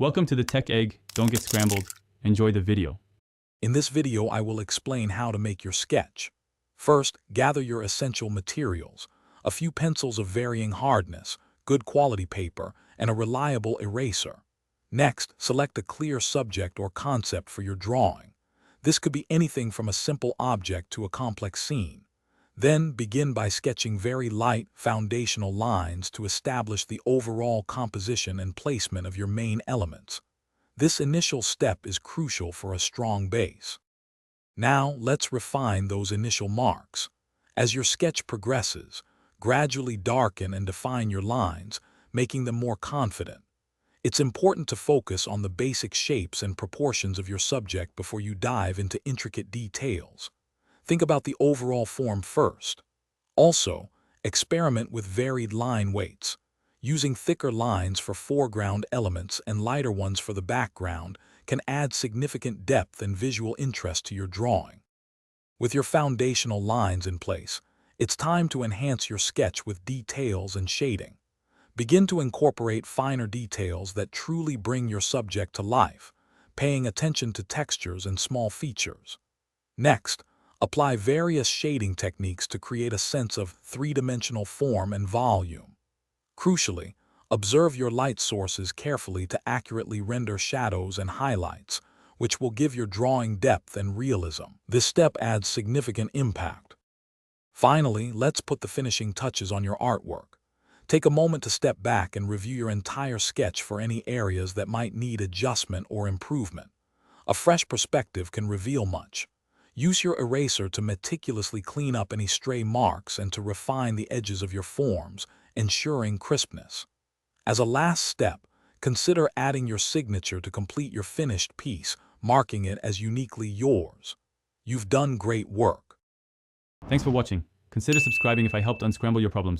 Welcome to the Tech Egg. Don't get scrambled. Enjoy the video. In this video, I will explain how to make your sketch. First, gather your essential materials: a few pencils of varying hardness, good quality paper, and a reliable eraser. Next, select a clear subject or concept for your drawing. This could be anything from a simple object to a complex scene. Then, begin by sketching very light, foundational lines to establish the overall composition and placement of your main elements. This initial step is crucial for a strong base. Now, let's refine those initial marks. As your sketch progresses, gradually darken and define your lines, making them more confident. It's important to focus on the basic shapes and proportions of your subject before you dive into intricate details. Think about the overall form first. Also, experiment with varied line weights. Using thicker lines for foreground elements and lighter ones for the background can add significant depth and visual interest to your drawing. With your foundational lines in place, it's time to enhance your sketch with details and shading. Begin to incorporate finer details that truly bring your subject to life, paying attention to textures and small features. Next, apply various shading techniques to create a sense of three-dimensional form and volume. Crucially, observe your light sources carefully to accurately render shadows and highlights, which will give your drawing depth and realism. This step adds significant impact. Finally, let's put the finishing touches on your artwork. Take a moment to step back and review your entire sketch for any areas that might need adjustment or improvement. A fresh perspective can reveal much. Use your eraser to meticulously clean up any stray marks and to refine the edges of your forms, ensuring crispness. As a last step, consider adding your signature to complete your finished piece, marking it as uniquely yours. You've done great work. Thanks for watching. Consider subscribing if I helped unscramble your problems.